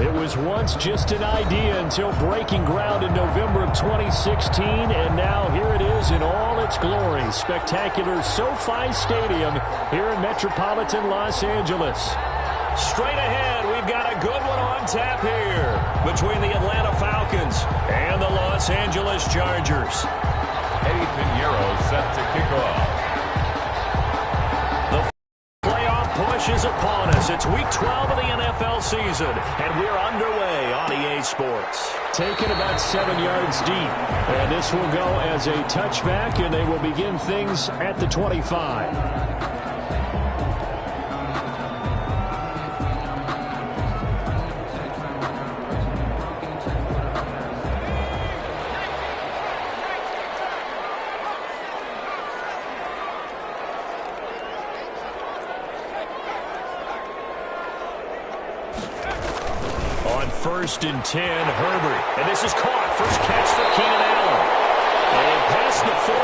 It was once just an idea until breaking ground in November of 2016, and now here it is in all its glory. Spectacular SoFi Stadium here in metropolitan Los Angeles. Straight ahead, we've got a good one on tap here between the Atlanta Falcons and the Los Angeles Chargers. Ethan Euro set to kick off. Push is upon us. It's week 12 of the NFL season, and we're underway on EA Sports. Taken about 7 yards deep, and this will go as a touchback, and they will begin things at the 25. First and 10, Herbert. And this is caught. First catch for Keenan Allen. And past the 40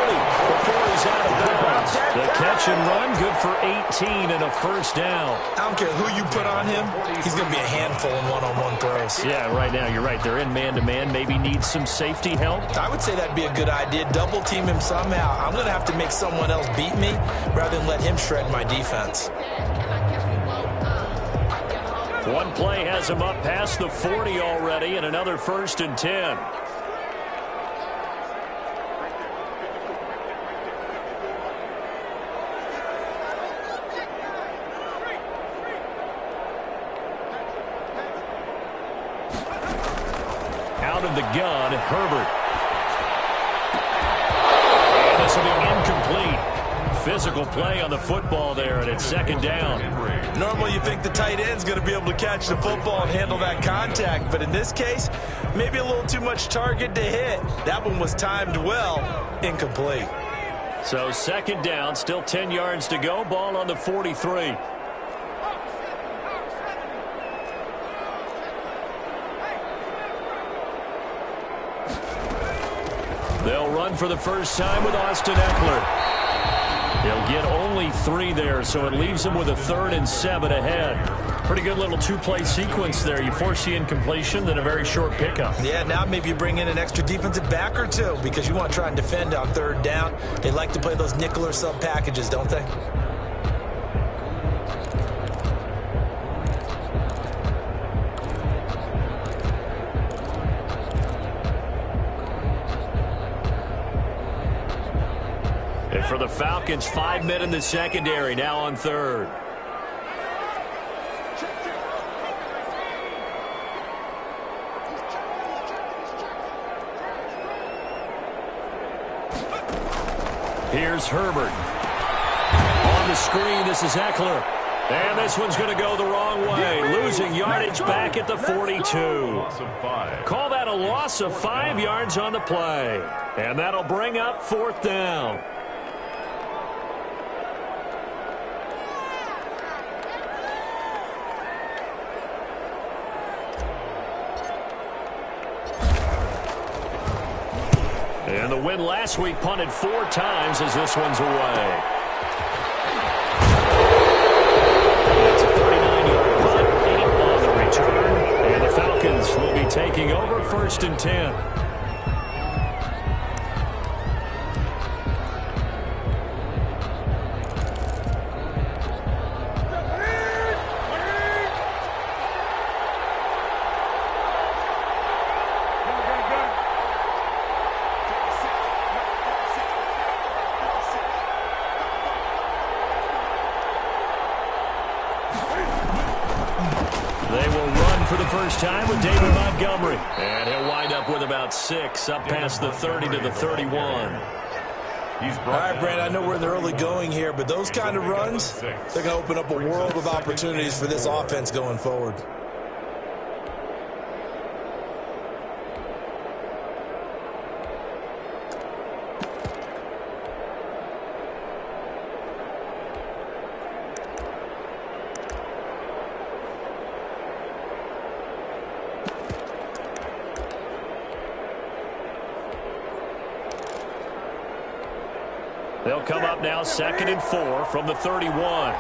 before he's out of bounds. The catch and run, good for 18 and a first down. I don't care who you put on him. He's going to be a handful in one-on-one throws. Yeah, right now, you're right. They're in man-to-man. Maybe needs some safety help. I would say that'd be a good idea. Double team him somehow. I'm going to have to make someone else beat me rather than let him shred my defense. One play has him up past the 40 already, and another first and 10. Out of the gun, Herbert. And this will be incomplete. Physical play on the football there, and it's second down. Normally you think the tight end's going to be able to catch the football and handle that contact, but in this case, maybe a little too much target to hit. That one was timed well, incomplete. So second down, still 10 yards to go, ball on the 43. They'll run for the first time with Austin Eckler. He'll get only 3 there, so it leaves him with a 3rd and 7 ahead. Pretty good little two-play sequence there. You force the incompletion, then a very short pickup. Yeah, now maybe you bring in an extra defensive back or two because you want to try and defend on 3rd down. They like to play those nickel or sub packages, don't they? And for the Falcons, 5 men in the secondary, now on 3rd. Here's Herbert. On the screen, this is Eckler. And this one's going to go the wrong way. Losing yardage back at the 42. Call that a loss of 5 yards on the play. And that'll bring up 4th down. And the win last week punted 4 times as this one's away. That's a 39-yard punt, 8 on the return. And the Falcons will be taking over 1st and 10. Time with David Montgomery. And he'll wind up with about 6 up past the 30 to the 31. All right, Brand, I know we're in the early going here, but those kind of runs, they're going to open up a world of opportunities for this offense going forward. They'll come up now 2nd and 4 from the 31.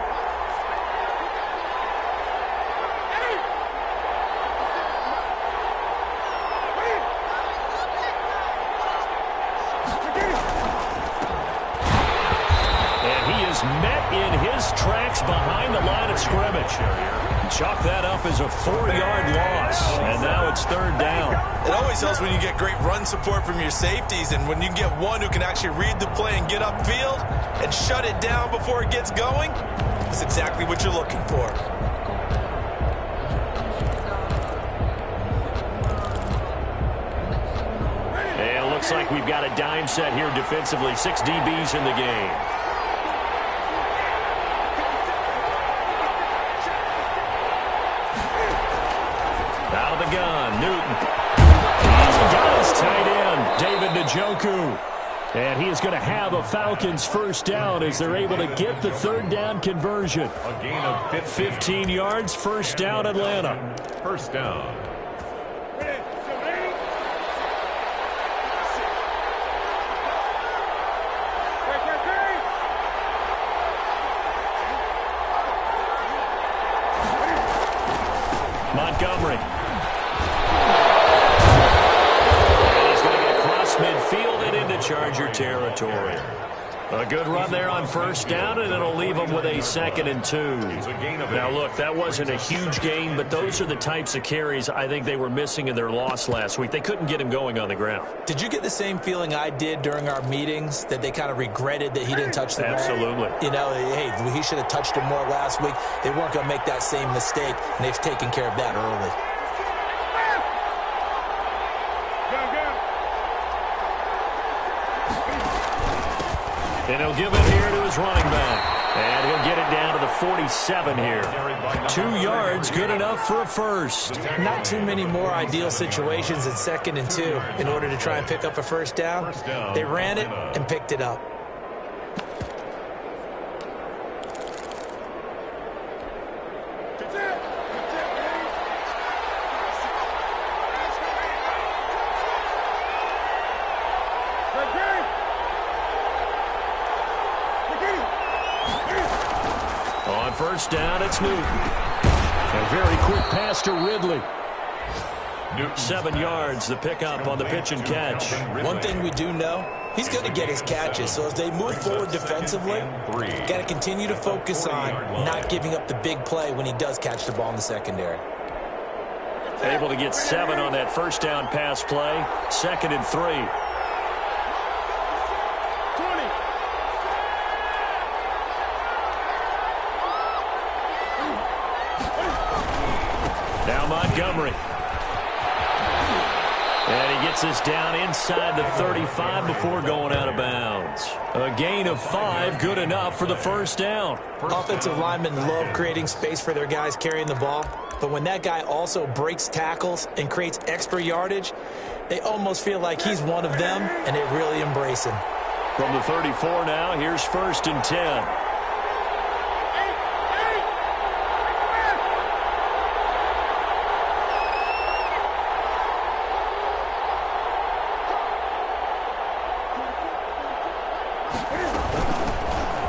in his tracks behind the line of scrimmage. Chalk that up as a 4-yard loss, and now it's third down. It always helps when you get great run support from your safeties, and when you get one who can actually read the play and get upfield and shut it down before it gets going, that's exactly what you're looking for. And it looks like we've got a dime set here defensively. 6 DBs in the game. Out of the gun, Newton. He's got his tight end, David Njoku. And he is going to have a Falcons first down as they're able to get the third down conversion. A gain of 15 yards, first down, Atlanta. First down. Montgomery. And he's going to get across midfield and into Charger territory. A good run there on first down, and it'll leave them with a 2nd and 2. Now, look, that wasn't a huge gain, but those are the types of carries I think they were missing in their loss last week. They couldn't get him going on the ground. Did you get the same feeling I did during our meetings, that they kind of regretted that he didn't touch the ball? Absolutely. You know, hey, he should have touched him more last week. They weren't going to make that same mistake, and they've taken care of that early. And he'll give it here to his running back. And he'll get it down to the 47 here. 2 yards, good enough for a first. Not too many more ideal situations in 2nd and 2 in order to try and pick up a first down. They ran it and picked it up. On first down, it's Newton. A very quick pass to Ridley. 7 yards, the pickup on the pitch and catch. One thing we do know, he's going to get his catches. So as they move forward defensively, got to continue to focus on not giving up the big play when he does catch the ball in the secondary. Able to get 7 on that first down pass play. 2nd and 3. Now Montgomery. And he gets us down inside the 35 before going out of bounds. A gain of 5, good enough for the first down. Offensive linemen love creating space for their guys carrying the ball. But when that guy also breaks tackles and creates extra yardage, they almost feel like he's one of them, and they really embrace him. From the 34 now, here's 1st and 10.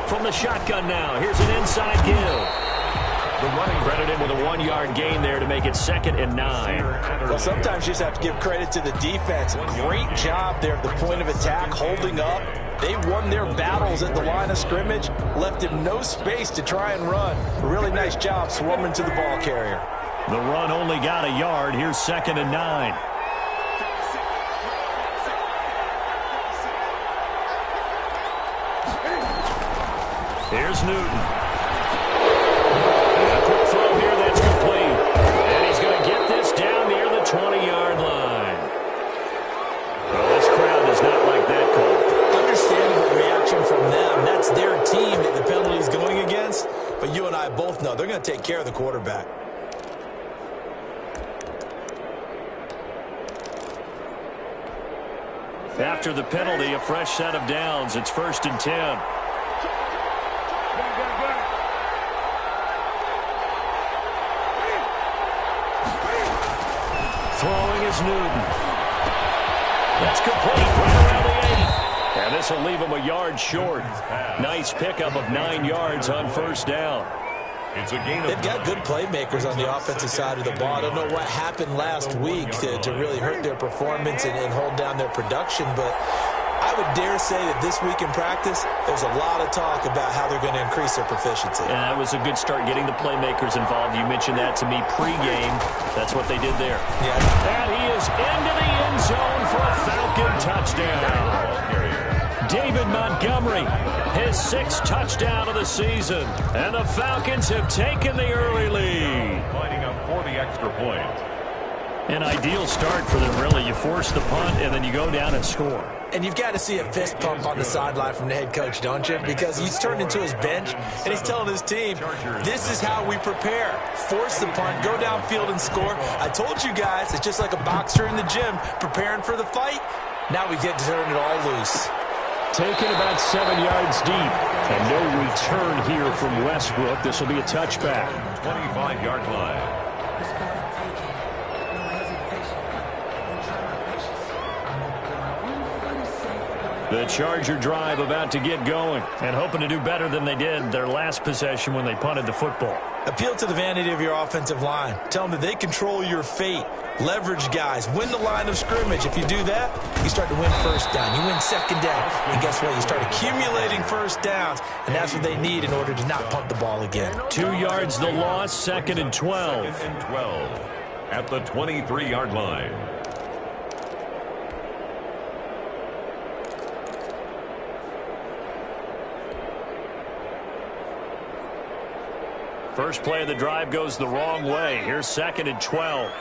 From the shotgun now, here's an inside give. The running credited with a 1-yard gain there to make it 2nd and 9. Well, sometimes you just have to give credit to the defense. Great job there at the point of attack, holding up. They won their battles at the line of scrimmage, left him no space to try and run. Really nice job swarming to the ball carrier. The run only got a yard. Here's 2nd and 9. Here's Newton. And a quick throw here that's complete. And he's going to get this down near the 20-yard line. Well, this crowd does not like that call. Understandable reaction from them. That's their team that the penalty is going against. But you and I both know they're going to take care of the quarterback. After the penalty, a fresh set of downs. It's 1st and 10. Throwing is Newton. That's complete right around the 8. And this will leave him a yard short. Nice pickup of 9 yards on first down. It's a gain of They've got good playmakers on the offensive side of the ball. I don't know what happened last week to really hurt their performance and hold down their production, but I would dare say that this week in practice, there's a lot of talk about how they're going to increase their proficiency. And that was a good start, getting the playmakers involved. You mentioned that to me pregame. That's what they did there. Yeah. And he is into the end zone for a Falcon touchdown. David Montgomery, his 6th touchdown of the season. And the Falcons have taken the early lead. Lining up for the extra point. An ideal start for them, really. You force the punt, and then you go down and score. And you've got to see a fist pump on the sideline from the head coach, don't you? Because he's turned into his bench, and he's telling his team, this is how we prepare. Force the punt, go downfield and score. I told you guys, it's just like a boxer in the gym preparing for the fight. Now we get to turn it all loose. Taken about 7 yards deep. And no return here from Westbrook. This will be a touchback. 25-yard line. The Charger drive about to get going and hoping to do better than they did their last possession when they punted the football. Appeal to the vanity of your offensive line. Tell them that they control your fate. Leverage guys. Win the line of scrimmage. If you do that, you start to win first down. You win second down. And guess what? You start accumulating first downs. And that's what they need in order to not punt the ball again. 2 yards the loss, 2nd and 12. 2nd and 12 at the 23-yard line. First play of the drive goes the wrong way. Here's 2nd and 12.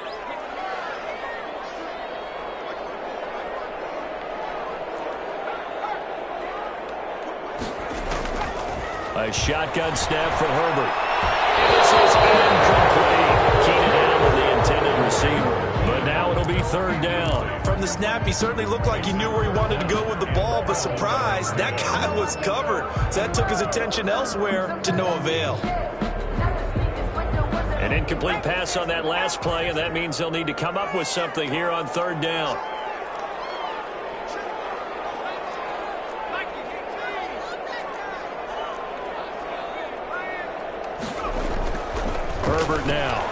A shotgun snap for Herbert. This is incomplete. Keenan Allen, the intended receiver. But now it'll be 3rd down. From the snap, he certainly looked like he knew where he wanted to go with the ball, but surprise, that guy was covered. So that took his attention elsewhere to no avail. An incomplete pass on that last play, and that means they'll need to come up with something here on 3rd down. Herbert now.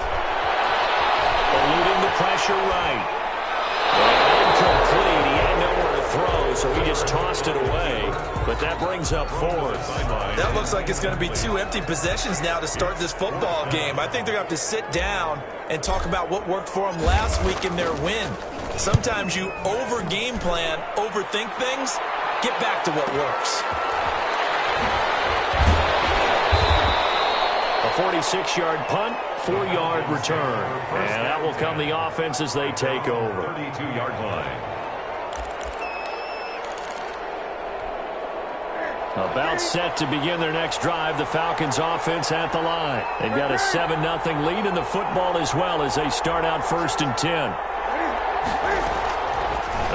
Eluding the pressure right. Incomplete. He had nowhere to throw, so he just tossed it away. But that brings up 4th. That looks like it's going to be 2 empty possessions now to start this football game. I think they're going to have to sit down and talk about what worked for them last week in their win. Sometimes you over-game plan, overthink things, get back to what works. A 46-yard punt, 4-yard return. And that will come the offense as they take over. 32-yard line. About set to begin their next drive, the Falcons offense at the line. They've got a 7-0 lead in the football as well as they start out 1st and 10.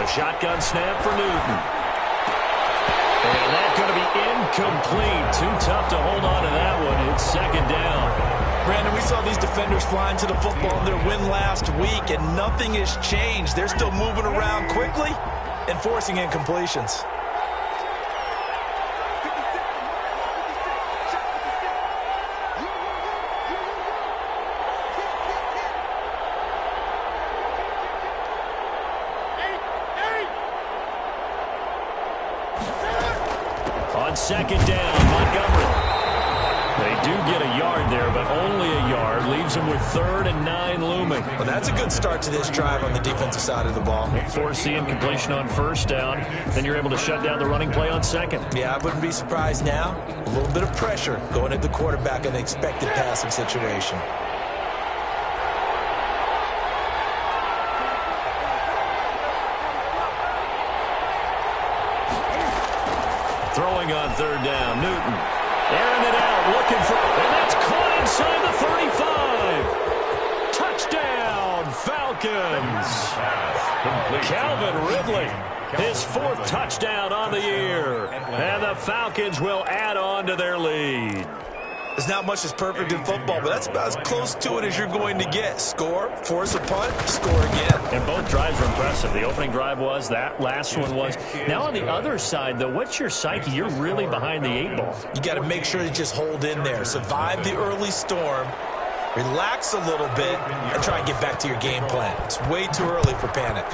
A shotgun snap for Newton. And that's going to be incomplete. Too tough to hold on to that one. It's 2nd down. Brandon, we saw these defenders flying to the football in their win last week, and nothing has changed. They're still moving around quickly and forcing incompletions. On 2nd down, Montgomery. They do get a yard there, but only a yard. Leaves them with 3rd and 9 looming. Well, that's a good start to this drive on the defensive side of the ball. Force the incompletion on 1st down. Then you're able to shut down the running play on 2nd. Yeah, I wouldn't be surprised now. A little bit of pressure going at the quarterback in an expected passing situation. Throwing on 3rd down, Newton. Airing it out, looking for, and that's caught inside the 35. Touchdown, Falcons. Calvin Ridley, his 4th touchdown on the year. And the Falcons will add on to their lead. There's not much that's perfect in football, but that's about as close to it as you're going to get. Score, force a punt, score again. And both drives were impressive. The opening drive was, that last one was. Now on the other side, though, what's your psyche? You're really behind the 8 ball. You got to make sure to just hold in there. Survive the early storm, relax a little bit, and try and get back to your game plan. It's way too early for panic.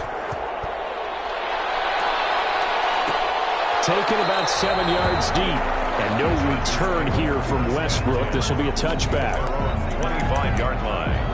taken about 7 yards deep. And no return here from Westbrook. This will be a touchback. 25-yard line.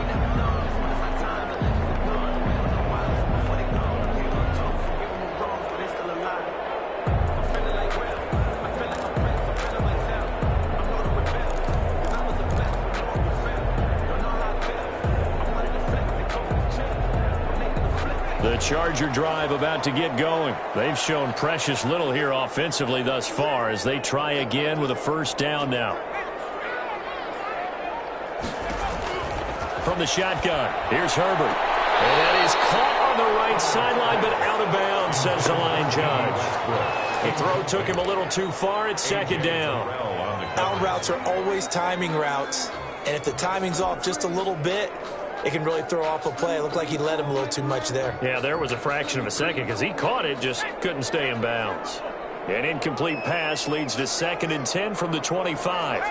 The Charger drive about to get going. They've shown precious little here offensively thus far as they try again with a first down now. From the shotgun, here's Herbert. And that is caught on the right sideline, but out of bounds, says the line judge. The throw took him a little too far. It's second down. Out routes are always timing routes. And if the timing's off just a little bit, it can really throw off a play. It looked like he led him a little too much there. Yeah, there was a fraction of a second because he caught it, just couldn't stay in bounds. An incomplete pass leads to 2nd and 10 from the 25.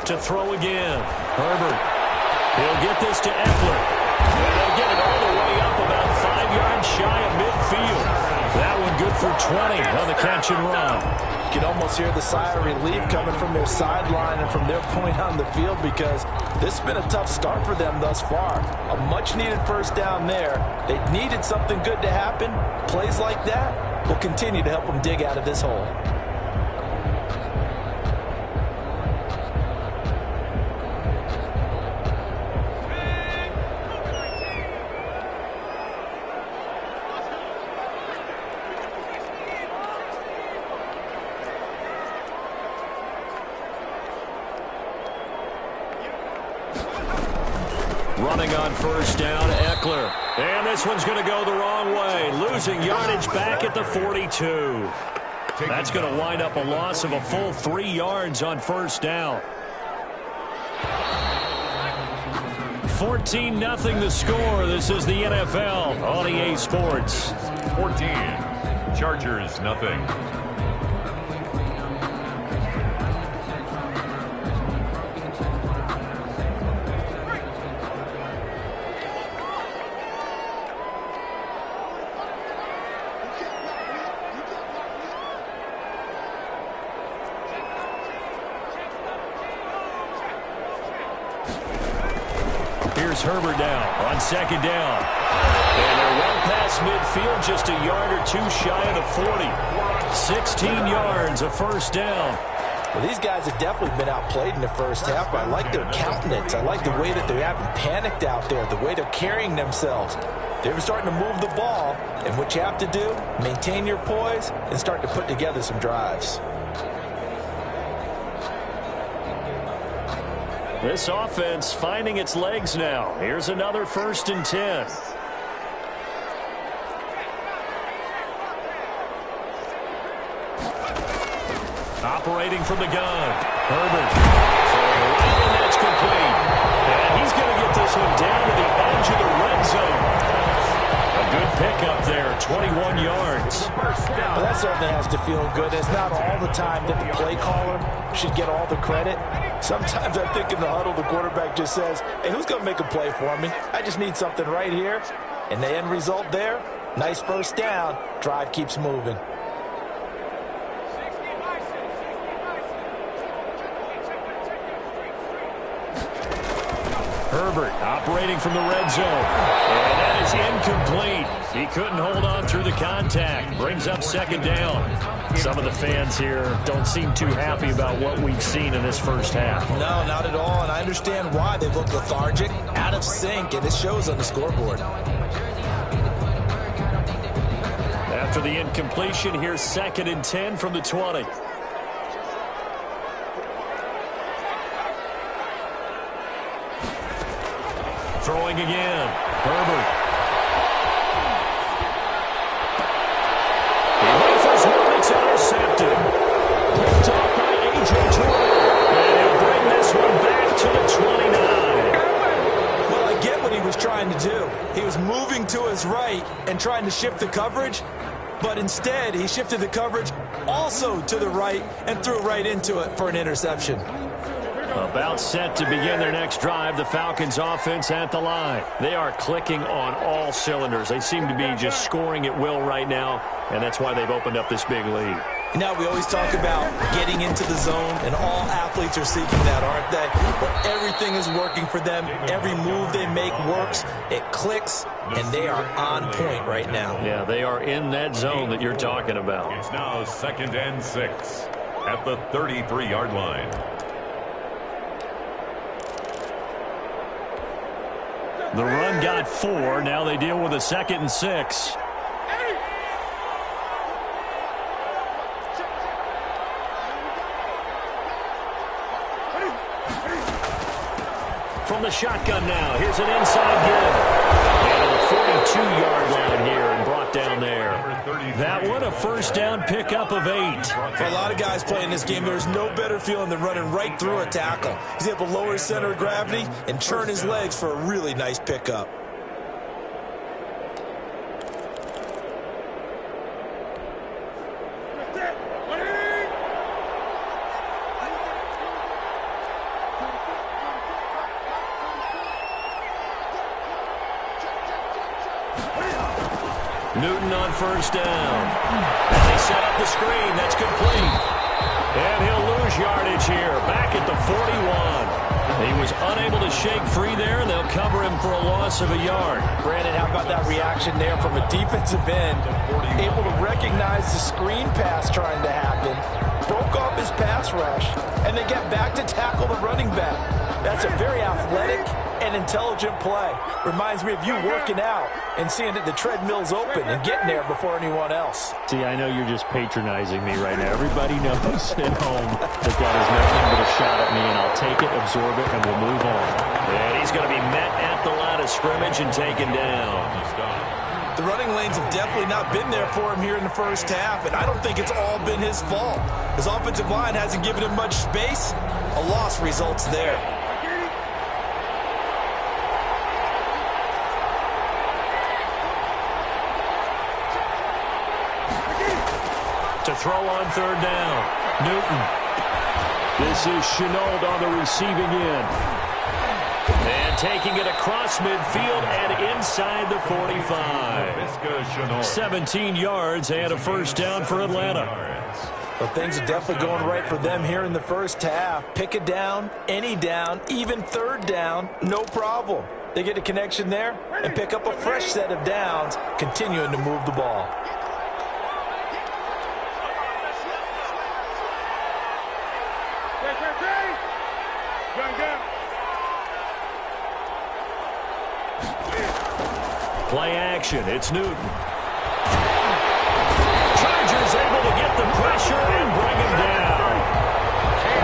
To throw again. Herbert. He'll get this to Eckler. And they'll get it all the way up about 5 yards shy of midfield. That one good for 20 on the catch and run. You can almost hear the sigh of relief coming from their sideline and from their point on the field because this has been a tough start for them thus far. A much-needed first down there. They needed something good to happen. Plays like that will continue to help them dig out of this hole. Running on first down, Eckler. And this one's going to go the wrong way. Losing yardage back at the 42. That's going to wind up a loss of a full 3 yards on first down. 14-0 the score. This is the NFL on EA Sports. 14. Chargers, nothing. Here's Herbert now on second down. And they're well past midfield, just a yard or two shy of the 40. 16 yards, a first down. Well, these guys have definitely been outplayed in the first half, but I like their countenance. I like the way that they haven't panicked out there, the way they're carrying themselves. They're starting to move the ball, and what you have to do, maintain your poise and start to put together some drives. This offense finding its legs now. Here's another 1st and 10. Operating from the gun. Herbert. And that's complete. And he's going to get this one down to the edge of the red zone. A good pickup there, 21 yards. Well, that certainly has to feel good. It's not all the time that the play caller should get all the credit. Sometimes I think in the huddle, the quarterback just says, hey, who's going to make a play for me? I just need something right here. And the end result there, nice first down. Drive keeps moving. Herbert operating from the red zone. And that is incomplete. He couldn't hold on through the contact. Brings up second down. Some of the fans here don't seem too happy about what we've seen in this first half. No, not at all. And I understand why. They've looked lethargic, out of sync, and it shows on the scoreboard. After the incompletion, here's 2nd and 10 from the 20. Throwing again. Herbert. He rifles one. It's intercepted. Picked off by A.J. Terrell. And he'll bring this one back to the 29. Well, I get what he was trying to do. He was moving to his right and trying to shift the coverage, but instead he shifted the coverage also to the right and threw right into it for an interception. About set to begin their next drive, the Falcons offense at the line. They are clicking on all cylinders. They seem to be just scoring at will right now, and that's why they've opened up this big lead. Now, we always talk about getting into the zone, and all athletes are seeking that, aren't they? But everything is working for them. Every move they make works. It clicks, and they are on point right now. Yeah, they are in that zone that you're talking about. It's now 2nd and 6 at the 33-yard line. The run got 4. Now they deal with a 2nd and 6. From the shotgun now, here's an inside give. And a 42-yard line here and brought down there. That one a first down pickup of 8. For a lot of guys playing this game, there's no better feeling than running right through a tackle. He's able to lower his center of gravity and churn his legs for a really nice pickup. Newton on first down. And they set up the screen. That's complete. And he'll lose yardage here. Back at the 41. He was unable to shake free there, and they'll cover him for a loss of a yard. Brandon, how about that reaction there from a defensive end? Able to recognize the screen pass trying to happen. Broke off his pass rush. And they get back to tackle the running back. That's a very athletic and intelligent play. Reminds me of you working out and seeing that the treadmill's open and getting there before anyone else. See, I know you're just patronizing me right now. Everybody knows at home that that is nothing but a shot at me, and I'll take it, absorb it, and we'll move on. And he's going to be met at the line of scrimmage and taken down. The running lanes have definitely not been there for him here in the first half, and I don't think it's all been his fault. His offensive line hasn't given him much space. A loss results there. To throw on third down. Newton. This is Chenault on the receiving end. And taking it across midfield and inside the 45. 17 yards and a first down for Atlanta. Well, things are definitely going right for them here in the first half. Pick a down, any down, even third down, no problem. They get a connection there and pick up a fresh set of downs, continuing to move the ball. Play action. It's Newton. Chargers able to get the pressure and bring him down.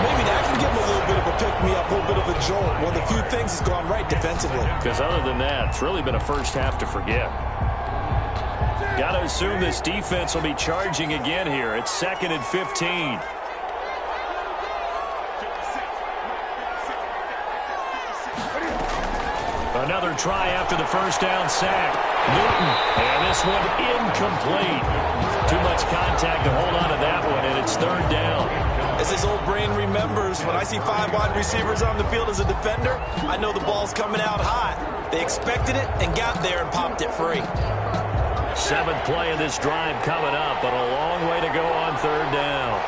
Maybe that can give him a little bit of a pick-me-up, a little bit of a jolt. One of the few things has gone right defensively. Because other than that, it's really been a first half to forget. Got to assume this defense will be charging again here. It's 2nd and 15. Another try after the first down sack. Newton, and this one incomplete. Too much contact to hold on to that one, and it's third down. As his old brain remembers, when I see 5 wide receivers on the field as a defender, I know the ball's coming out hot. They expected it and got there and popped it free. 7th play of this drive coming up, but a long way to go on third down.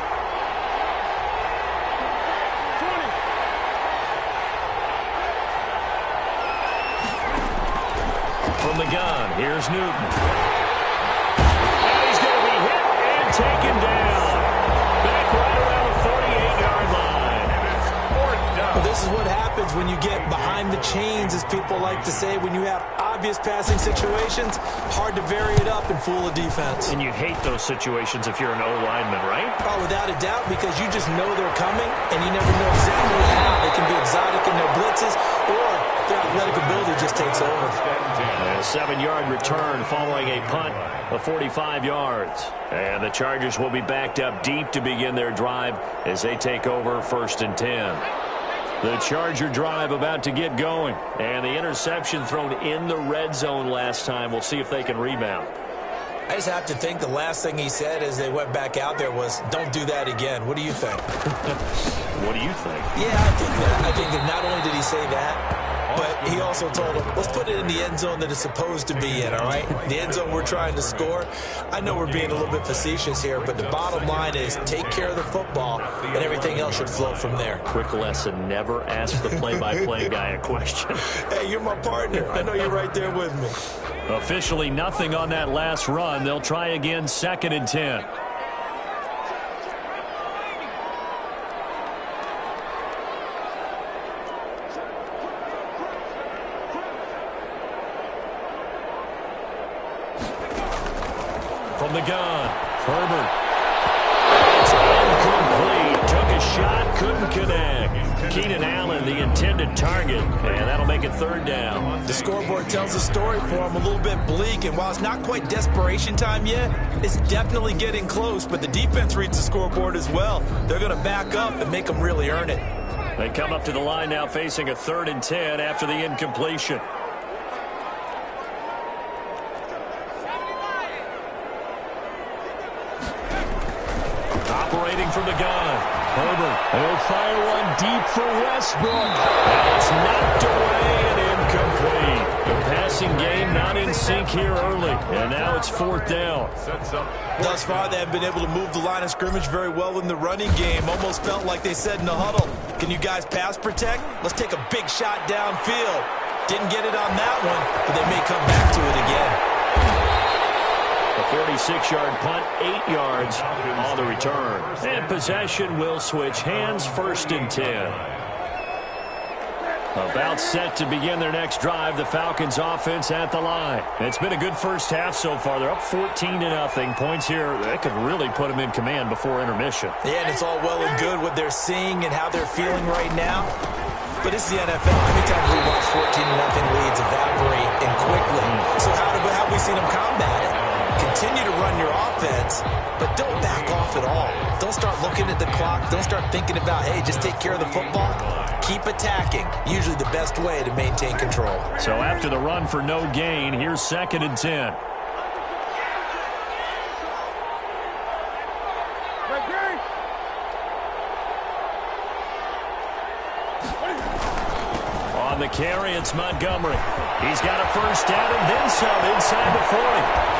From the gun, here's Newton. And he's going to be hit and taken down. Back right around the 48-yard line. Well, this is what happens when you get behind the chains, as people like to say, when you have obvious passing situations, hard to vary it up and fool a defense. And you hate those situations if you're an O-lineman, right? Oh, without a doubt, because you just know they're coming, and you never know exactly how. They can be exotic in their blitzes, or their athletic ability just takes over. A 7-yard return following a punt of 45 yards. And the Chargers will be backed up deep to begin their drive as they take over 1st and 10. The Charger drive about to get going. And the interception thrown in the red zone last time. We'll see if they can rebound. I just have to think the last thing he said as they went back out there was, don't do that again. What do you think? What do you think? Yeah, I think that not only did he say that, but he also told them, let's put it in the end zone that it's supposed to be in, all right? The end zone we're trying to score. I know we're being a little bit facetious here, but the bottom line is take care of the football, and everything else should flow from there. Quick lesson, never ask the play-by-play guy a question. Hey, you're my partner. I know you're right there with me. Officially nothing on that last run. They'll try again, 2nd and 10. From the gun, Herbert. It's incomplete. Took a shot, couldn't connect. Keenan Allen, the intended target, and that'll make it 3rd down. The scoreboard tells a story for him, a little bit bleak, and while it's not quite desperation time yet, it's definitely getting close, but the defense reads the scoreboard as well. They're going to back up and make them really earn it. They come up to the line now facing a 3rd and 10 after the incompletion. Operating from the gun, Herbert. He'll fire one deep for Westbrook. And it's knocked away and incomplete. The passing game not in sync here early. And now it's 4th down. Thus far, they have been able to move the line of scrimmage very well in the running game. Almost felt like they said in the huddle, can you guys pass protect? Let's take a big shot downfield. Didn't get it on that one, but they may come back to it again. A 46-yard punt, 8 yards on the return. And possession will switch hands, 1st and 10. About set to begin their next drive, the Falcons offense at the line. It's been a good first half so far. They're up 14-0. Points here, that could really put them in command before intermission. Yeah, and it's all well and good what they're seeing and how they're feeling right now. But it's the NFL. How many times we watch 14-0 leads evaporate and quickly? So how have we seen them combat it? Continue to run your offense, but don't back off at all. Don't start looking at the clock. Don't start thinking about, hey, just take care of the football. Keep attacking. Usually the best way to maintain control. So after the run for no gain, here's 2nd and 10. On the carry, it's Montgomery. He's got a 1st down and then some inside the 40.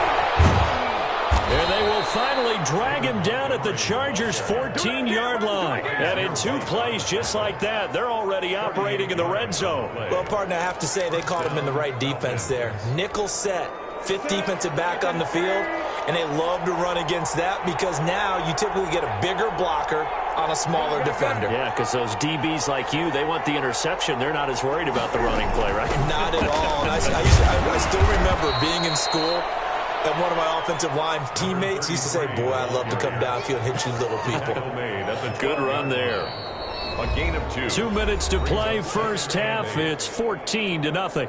And they will finally drag him down at the Chargers' 14-yard line. And in 2 plays just like that, they're already operating in the red zone. Well, partner, I have to say they caught him in the right defense there. Nickel set, 5th defensive back on the field, and they love to run against that because now you typically get a bigger blocker on a smaller defender. Yeah, because those DBs like you, they want the interception. They're not as worried about the running play, right? Not at all. And I still remember being in school, and one of my offensive line teammates used to say, boy, I'd love to come downfield and hit you little people. Good run there. A gain of 2. 2 minutes to play, first half. It's 14-0.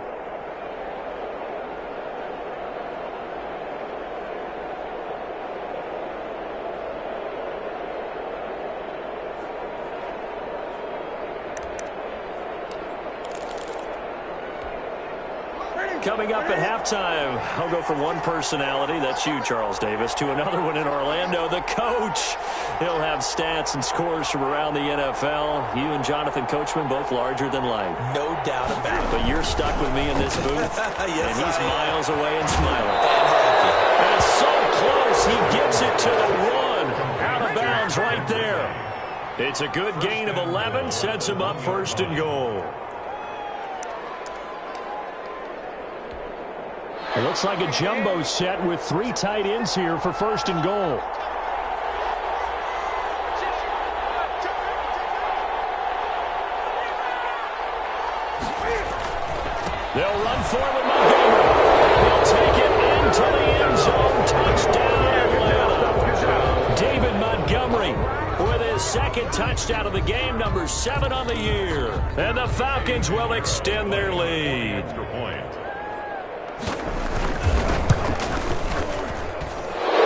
Coming up at halftime, I'll go from one personality, that's you, Charles Davis, to another one in Orlando, the coach. He'll have stats and scores from around the NFL. You and Jonathan Coachman, both larger than life. No doubt about it. But you're stuck with me in this booth, yes, and he's I am. miles away and smiling. And happy. And it's so close, he gets it to the 1. Out of bounds right there. It's a good gain of 11, sets him up 1st and goal. It looks like a jumbo set with 3 tight ends here for 1st and goal. They'll run forward, Montgomery. They'll take it into the end zone. Touchdown, Atlanta. David Montgomery with his 2nd touchdown of the game, number 7 on the year. And the Falcons will extend their lead. Extra point.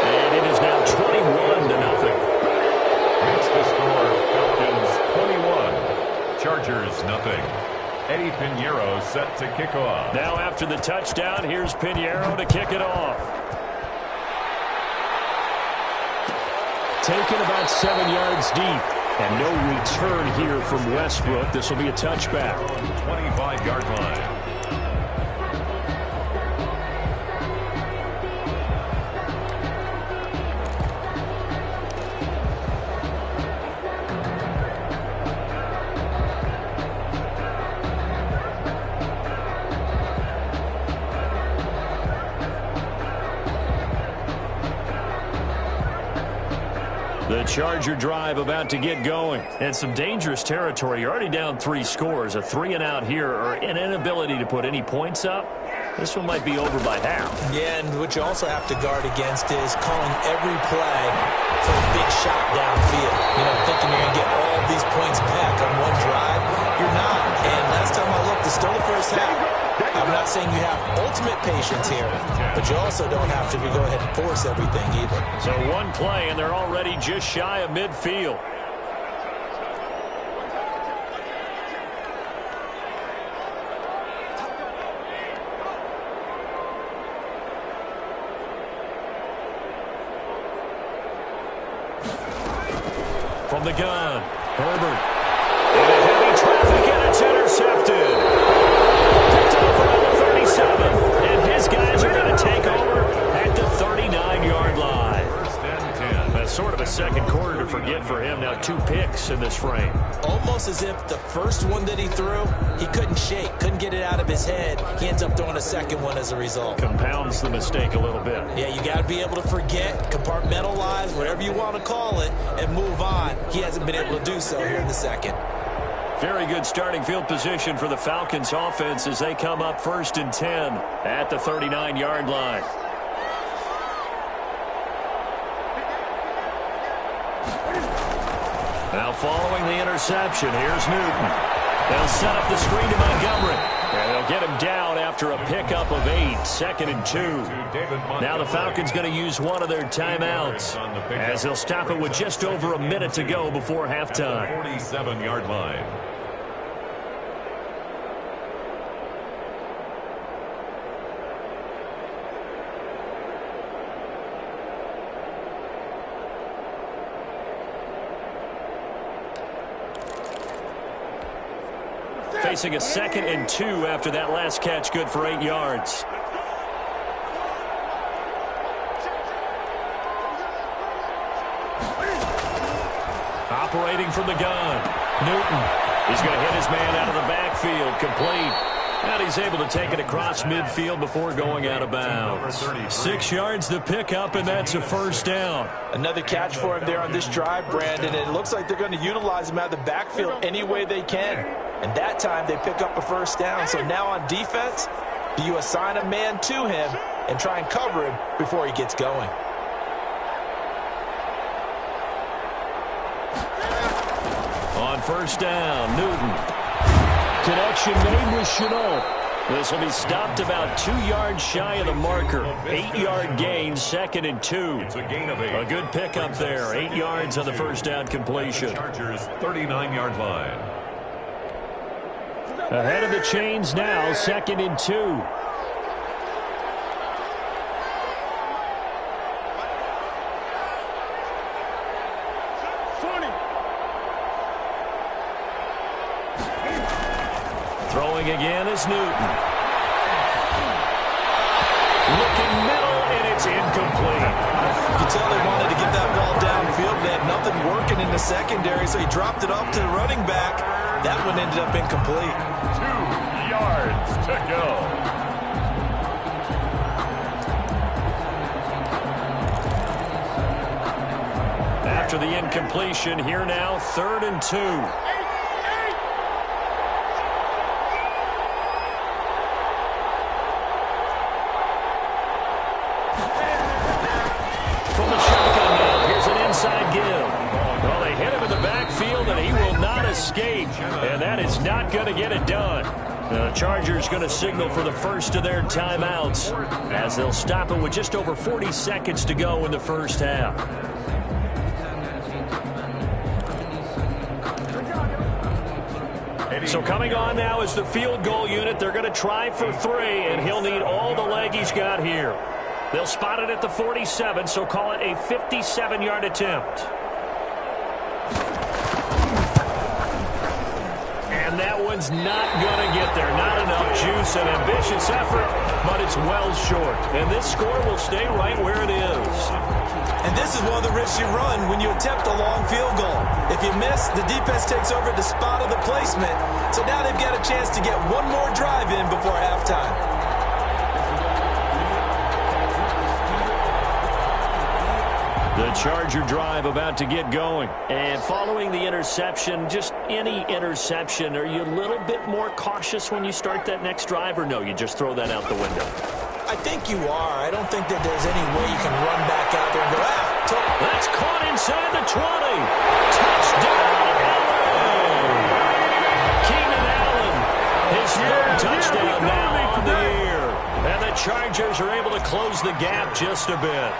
And it is now 21-0. Makes the score Falcons 21, Chargers nothing. Eddie Pinheiro set to kick off. Now after the touchdown, here's Pinheiro to kick it off. taken about 7 yards deep. And no return here from Westbrook. This will be a touchback. 25-yard line. The Charger drive about to get going. And some dangerous territory. You're already down 3 scores. A 3-and-out here or an inability to put any points up. This one might be over by half. Yeah, and what you also have to guard against is calling every play for a big shot downfield. You know, thinking you're going to get all of these points back on one drive. You're not. And last time I looked, it's still the first half. I'm not saying you have ultimate patience here, but you also don't have to go ahead and force everything either. So one play, and they're already just shy of midfield. From the gun, Herbert. And a heavy traffic, and it's intercepted. Picked off around the 37. And his guys are going to take over at the 39-yard line. First and 10. That's sort of a second quarter to forget for him. Now 2 picks in this frame. Almost as if the first one that he threw, he couldn't shake, couldn't get it out of his head. He ends up throwing a second one as a result. Compounds the mistake a little bit. Yeah, you got to be able to forget, compartmentalize, whatever you want to call it, and move on. He hasn't been able to do so here in the second. Very good starting field position for the Falcons offense as they come up 1st and 10 at the 39-yard line. Now following the interception, here's Newton. They'll set up the screen to Montgomery. And they'll get him down after a pickup of 8, 2nd and 2. Now the Falcons going to use one of their timeouts as they'll stop it with just over a minute to go before halftime. 47-yard line. Facing a 2nd and 2 after that last catch, good for 8 yards. Operating from the gun, Newton. He's going to hit his man out of the backfield, complete. And he's able to take it across midfield before going out of bounds. 6 yards the pickup, and that's a first down. Another catch for him there on this drive, Brandon. And it looks like they're going to utilize him out of the backfield any way they can. And that time they pick up a first down. So now on defense, do you assign a man to him and try and cover him before he gets going? On first down, Newton. Connection made with Chenault. This will be stopped about 2 yards shy of the marker. 8-yard gain, 2nd and 2. It's a gain of 8. A good pickup there. 8 yards on the first down completion. Chargers 39-yard line. Ahead of the chains now, 2nd and 2. Throwing again is Newton. Looking middle, and it's incomplete. You can tell they wanted to get that ball downfield. They had nothing working in the secondary, so he dropped it off to the running back. That one ended up incomplete. 2 yards to go. After the incompletion, here now, 3rd and 2. From the shotgun now, here's an inside give. Well, they hit him in the backfield, and he will not escape. And that is not going to get it done. The Chargers going to signal for the first of their timeouts as they'll stop it with just over 40 seconds to go in the first half. So coming on now is the field goal unit. They're going to try for 3, and he'll need all the leg he's got here. They'll spot it at the 47, so call it a 57-yard attempt. one's not going to get there. Not enough juice and ambitious effort, but it's well short. And this score will stay right where it is. And this is one of the risks you run when you attempt a long field goal. If you miss, the defense takes over the spot of the placement. So now they've got a chance to get one more drive in before halftime. The Charger drive about to get going. And following the interception, just any interception, are you a little bit more cautious when you start that next drive, or no, you just throw that out the window? I think you are. I don't think that there's any way you can run back out there and go, That's caught inside the 20. Touchdown, Allen. Keenan Allen, his third touchdown now on the year. And the Chargers are able to close the gap just a bit.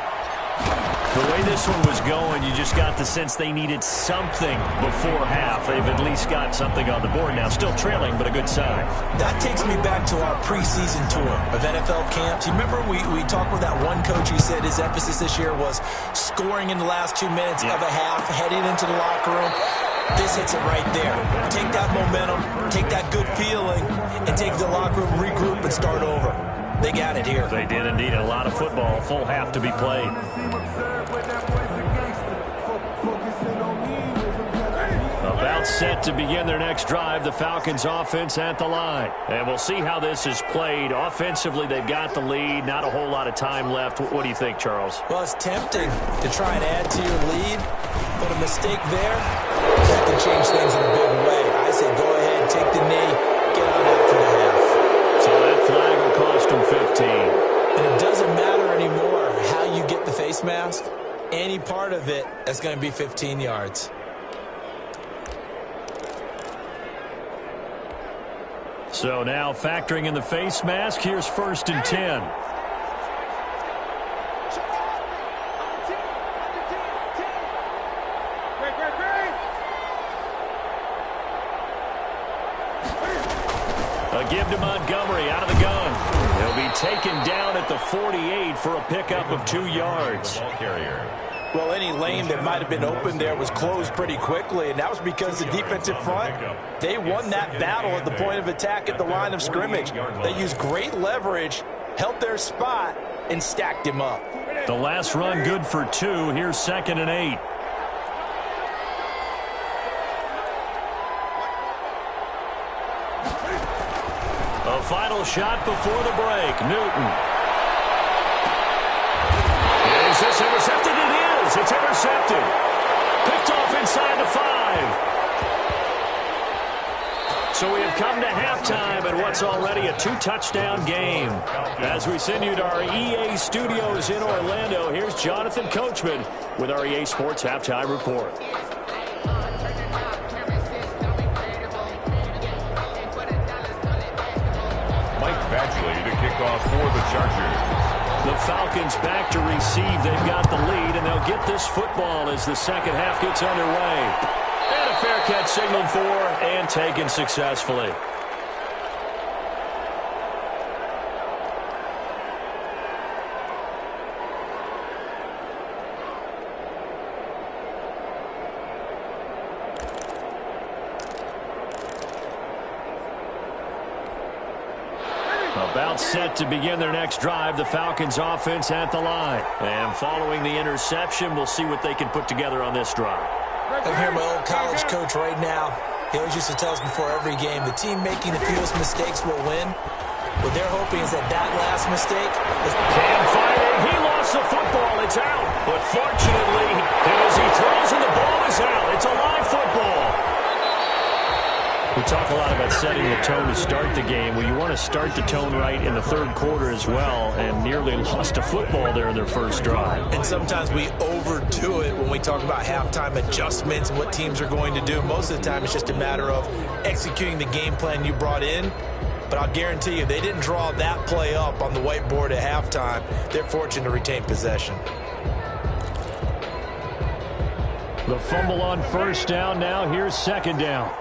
The way this one was going, you just got the sense they needed something before half. They've at least got something on the board now. Still trailing, but a good sign. That takes me back to our preseason tour of NFL camps. You remember we talked with that one coach who said his emphasis this year was scoring in the last 2 minutes of a half, heading into the locker room. This hits it right there. Take that momentum, take that good feeling, and take the locker room, regroup, and start over. They got it here. They did indeed. A lot of football, full half to be played. About set to begin their next drive, the Falcons offense at the line. And we'll see how this is played. Offensively, they've got the lead. Not a whole lot of time left. What do you think, Charles? Well, it's tempting to try and add to your lead, but a mistake there, that can change things in a big way. I say go ahead, take the knee, get on after the half. So that flag will cost them 15. And it doesn't matter anymore how you get the face mask. Any part of it, that's going to be 15 yards. So now factoring in the face mask, here's 1st and 10. A give to Montgomery out of the gun. He'll be taken down at the 48 for a pickup of 2 yards. Well, any lane that might have been open there was closed pretty quickly, and that was because the defensive front, they won that battle at the point of attack at the line of scrimmage. They used great leverage, held their spot, and stacked him up. The last run good for 2. Here's 2nd and 8. A final shot before the break. Newton. Is this intercepted? It is. It's intercepted. Picked off inside the 5. So we have come to halftime in what's already a 2-touchdown game. As we send you to our EA studios in Orlando, here's Jonathan Coachman with our EA Sports Halftime Report. To kick off for the Chargers. The Falcons back to receive. They've got the lead, and they'll get this football as the second half gets underway. And a fair catch signaled for and taken successfully. About set to begin their next drive, the Falcons offense at the line. And following the interception, we'll see what they can put together on this drive. I hear my old college coach right now. He always used to tell us before every game, the team making the fewest mistakes will win. What they're hoping is that last mistake is... Cam firing. He lost the football. It's out. But fortunately, as he throws and the ball is out, it's a live football. We talk a lot about setting the tone to start the game. Well, you want to start the tone right in the third quarter as well, and nearly lost a football there in their first drive. And sometimes we overdo it when we talk about halftime adjustments and what teams are going to do. Most of the time, it's just a matter of executing the game plan you brought in. But I'll guarantee you, they didn't draw that play up on the whiteboard at halftime. They're fortunate to retain possession. The fumble on first down now. Here's second down.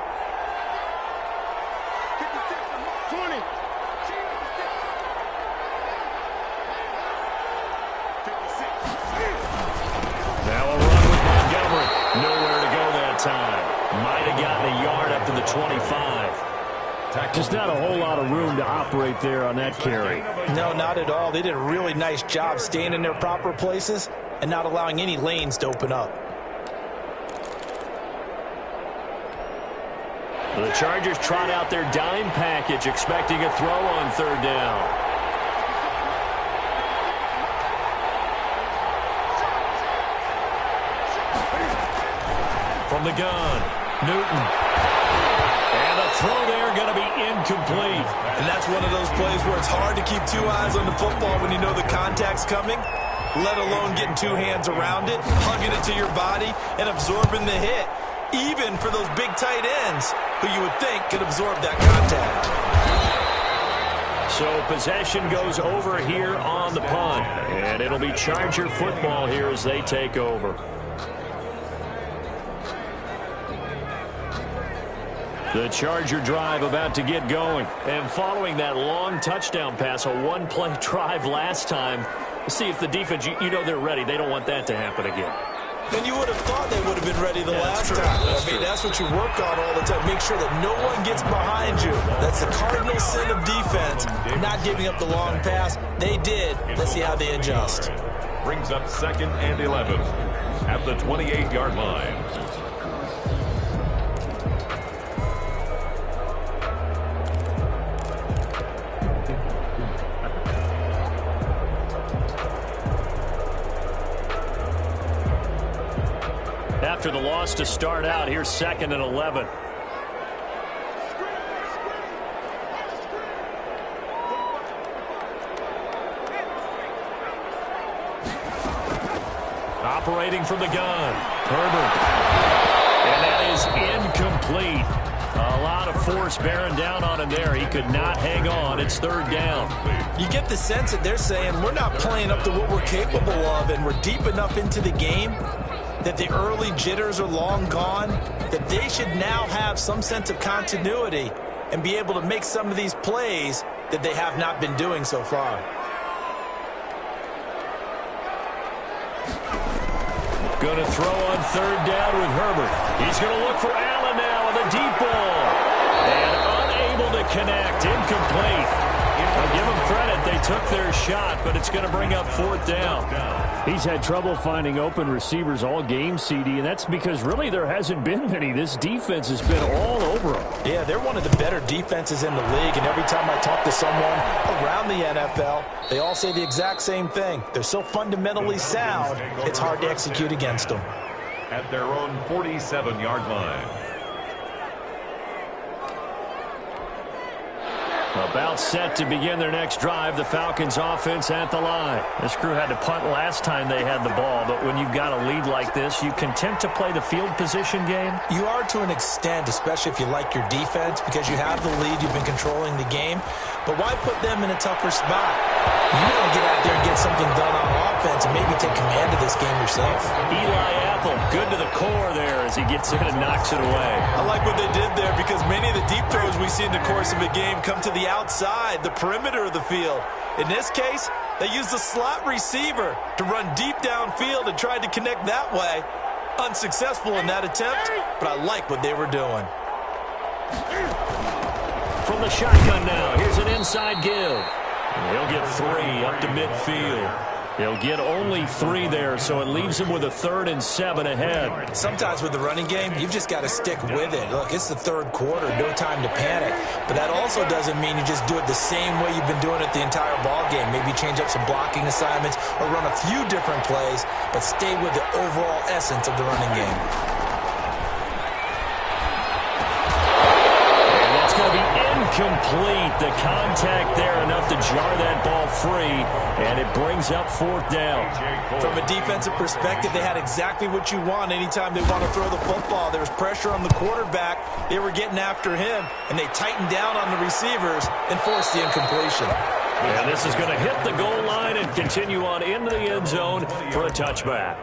Might have gotten a yard up to the 25. Just not a whole lot of room to operate there on that carry. No, not at all. They did a really nice job staying in their proper places and not allowing any lanes to open up. The Chargers trot out their dime package, expecting a throw on third down. From the gun, Newton. And the throw there going to be incomplete. And that's one of those plays where it's hard to keep two eyes on the football when you know the contact's coming, let alone getting two hands around it, hugging it to your body, and absorbing the hit, even for those big tight ends who you would think could absorb that contact. So possession goes over here on the punt, and it'll be Charger football here as they take over. The Charger drive about to get going. And following that long touchdown pass, a one-play drive last time, see if the defense, you know they're ready. They don't want that to happen again. And you would have thought they would have been ready the last time. That's what you work on all the time. Make sure that no one gets behind you. That's the cardinal sin of defense, not giving up the long pass. They did. Let's see how they adjust. Brings up 2nd and 11 at the 28-yard line. After the loss to start out, here's 2nd and 11. Operating from the gun, Herbert. And that is incomplete. A lot of force bearing down on him there. He could not hang on. It's 3rd down. You get the sense that they're saying we're not playing up to what we're capable of, and we're deep enough into the game that the early jitters are long gone, that they should now have some sense of continuity and be able to make some of these plays that they have not been doing so far. Going to throw on 3rd down with Herbert. He's going to look for Allen now on the deep ball. And unable to connect. Incomplete. I'll give them credit. They took their shot, but it's going to bring up 4th down. He's had trouble finding open receivers all game, CD, and that's because really there hasn't been many. This defense has been all over them. Yeah, they're one of the better defenses in the league, and every time I talk to someone around the NFL, they all say the exact same thing. They're so fundamentally sound, it's hard to execute against them. At their own 47-yard line. About set to begin their next drive, the Falcons offense at the line. This crew had to punt last time they had the ball, but when you've got a lead like this, you content to play the field position game? You are to an extent, especially if you like your defense, because you have the lead, you've been controlling the game. But why put them in a tougher spot? You want to get out there and get something done on offense and maybe take command of this game yourself. Eli Apple, good to the core there as he gets in and knocks it away. I like what they did there because many of the deep throws we see in the course of a game come to the outside, the perimeter of the field. In this case, they used the slot receiver to run deep downfield and tried to connect that way. Unsuccessful in that attempt, but I like what they were doing. From the shotgun now, here's an inside give. He'll get 3 up to midfield. He'll get only 3 there, so it leaves him with a 3rd and 7 ahead. Sometimes with the running game, you've just got to stick with it. Look, it's the 3rd quarter, no time to panic. But that also doesn't mean you just do it the same way you've been doing it the entire ball game. Maybe change up some blocking assignments or run a few different plays, but stay with the overall essence of the running game. Going to be incomplete. The contact there enough to jar that ball free, and it brings up 4th down. From a defensive perspective, they had exactly what you want anytime they want to throw the football. There was pressure on the quarterback. They were getting after him, and they tightened down on the receivers and forced the incompletion. And this is going to hit the goal line and continue on into the end zone for a touchback.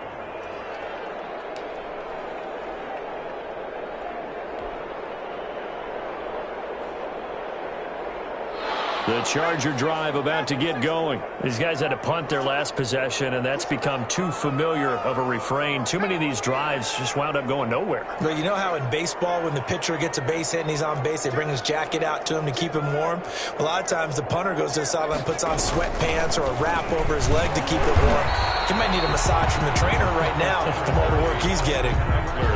The Charger drive about to get going. These guys had to punt their last possession, and that's become too familiar of a refrain. Too many of these drives just wound up going nowhere. But you know how in baseball, when the pitcher gets a base hit and he's on base, they bring his jacket out to him to keep him warm? A lot of times the punter goes to the sideline, puts on sweatpants or a wrap over his leg to keep it warm. He might need a massage from the trainer right now from all the work he's getting.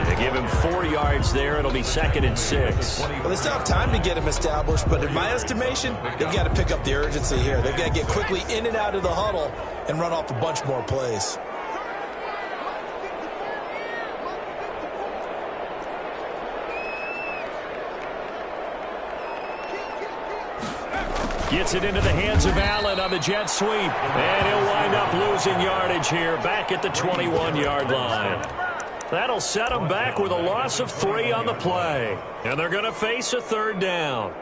They give him 4 yards there. It'll be 2nd and 6. Well, they still have time to get him established, but in my estimation, they've got to pick up the urgency here. They've got to get quickly in and out of the huddle and run off a bunch more plays. Gets it into the hands of Allen on the jet sweep. And he'll wind up losing yardage here back at the 21-yard line. That'll set them back with a loss of 3 on the play. And they're going to face a 3rd down.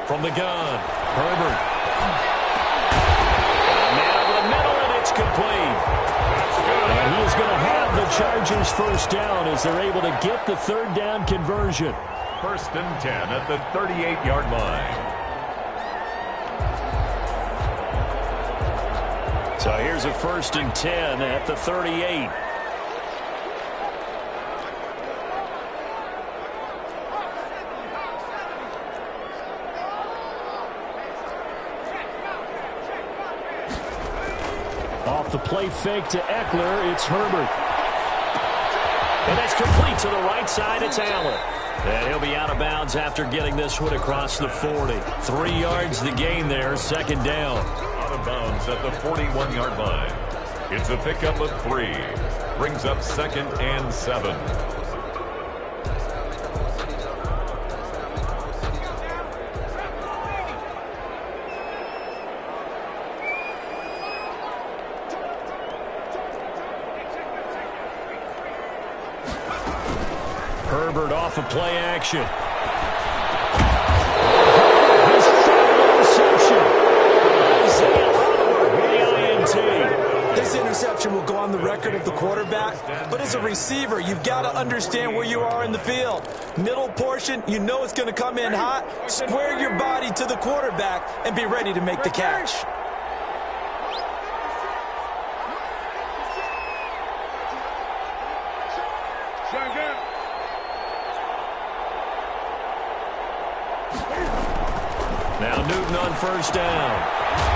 From the gun, Herbert. Man over the middle, and it's complete. And he is going to have the Chargers 1st down as they're able to get the 3rd down conversion. 1st and 10 at the 38-yard line. So here's a 1st and 10 at the 38. Off the play fake to Eckler, it's Herbert. And that's complete to the right side, it's Allen. And he'll be out of bounds after getting this one across the 40. 3 yards the gain there, 2nd down. Out of bounds at the 41-yard line. It's a pickup of 3. Brings up 2nd and 7. Herbert off of play action. This interception will go on the record of the quarterback, but as a receiver, you've got to understand where you are in the field. Middle portion, you know it's going to come in hot. Square your body to the quarterback and be ready to make the catch. Now Newton on 1st down.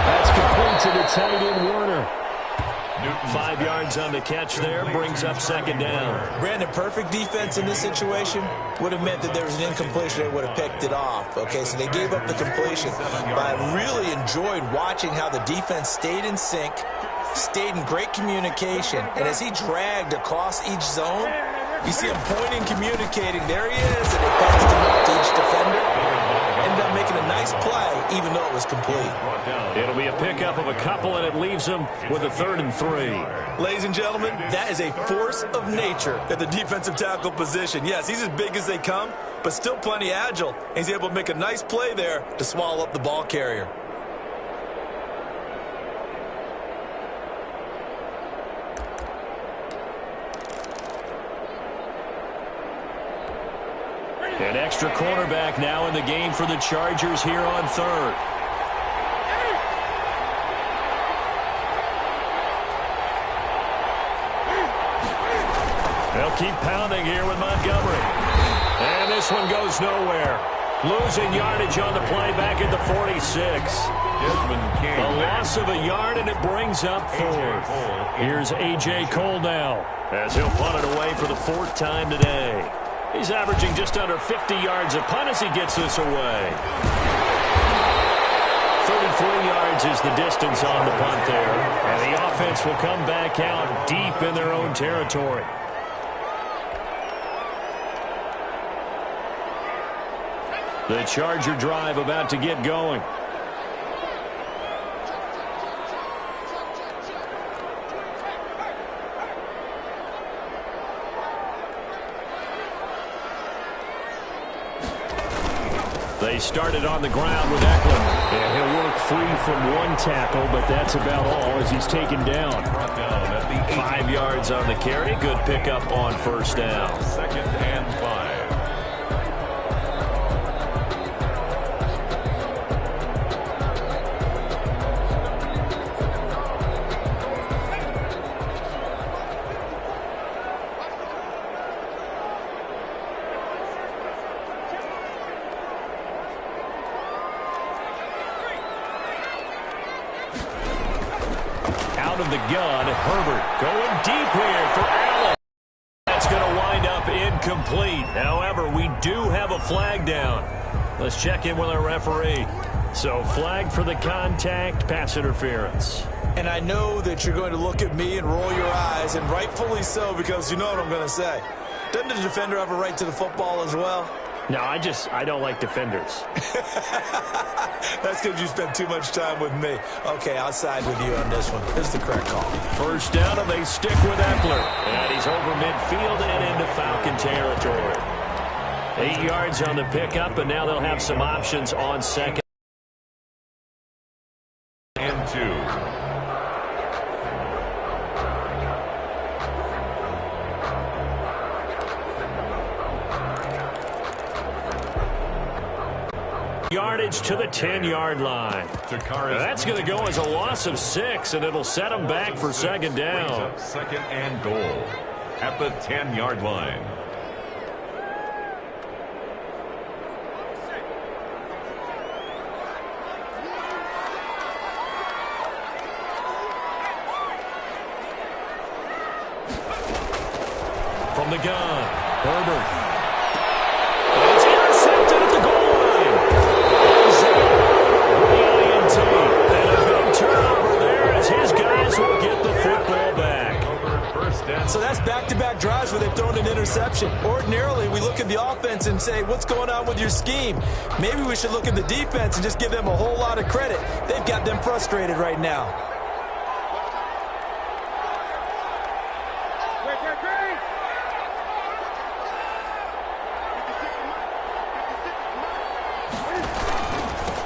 That's complete to the tight end, Warner. 5 yards on the catch there, brings up 2nd down. Brandon, perfect defense in this situation would have meant that there was an incompletion. They would have picked it off. Okay, so they gave up the completion. But I really enjoyed watching how the defense stayed in sync, stayed in great communication, and as he dragged across each zone, you see him pointing, communicating. There he is, and they passed him up to each defender. Ended up making a nice play, even though it was complete. It'll be a pickup of a couple, and it leaves them with a 3rd and 3. Ladies and gentlemen, that is a force of nature at the defensive tackle position. Yes, he's as big as they come, but still plenty agile. He's able to make a nice play there to swallow up the ball carrier. An extra cornerback now in the game for the Chargers here on 3rd. They'll keep pounding here with Montgomery. And this one goes nowhere. Losing yardage on the play back at the 46. A loss of a yard, and it brings up 4th. Here's A.J. Cole now as he'll punt it away for the 4th time today. He's averaging just under 50 yards a punt as he gets this away. 33 yards is the distance on the punt there. And the offense will come back out deep in their own territory. The Charger drive about to get going. They started on the ground with Eckler. And he'll work free from one tackle, but that's about all as he's taken down. 5 yards on the carry. Good pickup on first down. 2nd and 5. Out of the gun, Herbert going deep here for Allen. That's going to wind up incomplete. However, we do have a flag down. Let's check in with our referee. So, flag for the contact, pass interference. And I know that you're going to look at me and roll your eyes, and rightfully so, because you know what I'm going to say. Doesn't the defender have a right to the football as well? No, I don't like defenders. That's because you spent too much time with me. Okay, I'll side with you on this one. This is the correct call. First down, and they stick with Eckler. And he's over midfield and into Falcon territory. 8 yards on the pickup, and now they'll have some options on second. And 2. Yardage to the 10-yard line. That's going to go as a loss of 6, and it'll set them back for second down. 2nd and goal at the 10-yard line. From the gun, Herbert. It's intercepted at the goal line. And a big turnover there as his guys will get the football back. So that's back-to-back drives where they've thrown an interception. Ordinarily, we look at the offense and say, what's going on with your scheme? Maybe we should look at the defense and just give them a whole lot of credit. They've got them frustrated right now.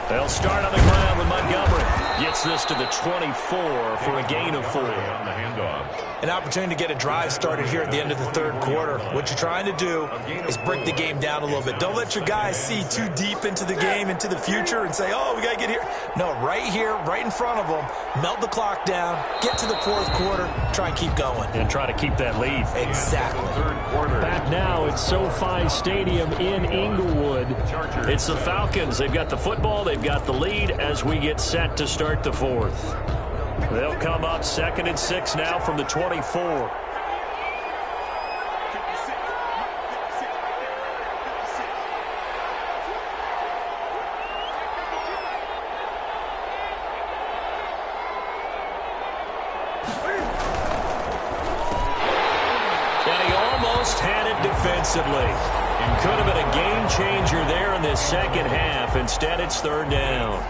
They'll start on the ground with Montgomery. Gets this to the 24 for a gain of 4. On the handoff. An opportunity to get a drive started here at the end of the third quarter. What you're trying to do is break the game down a little bit. Don't let your guys see too deep into the game, into the future, and say, oh, we got to get here. No, right here, right in front of them, melt the clock down, get to the fourth quarter, try and keep going. And try to keep that lead. Exactly. Third quarter. Back now at SoFi Stadium in Inglewood. It's the Falcons. They've got the football. They've got the lead as we get set to start the fourth. They'll come up 2nd and 6 now from the 24. And he almost had it defensively. Could have been a game changer there in this second half. Instead, it's third down.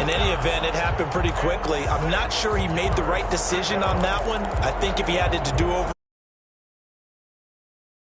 In any event, it happened pretty quickly. I'm not sure he made the right decision on that one. I think if he had it to do over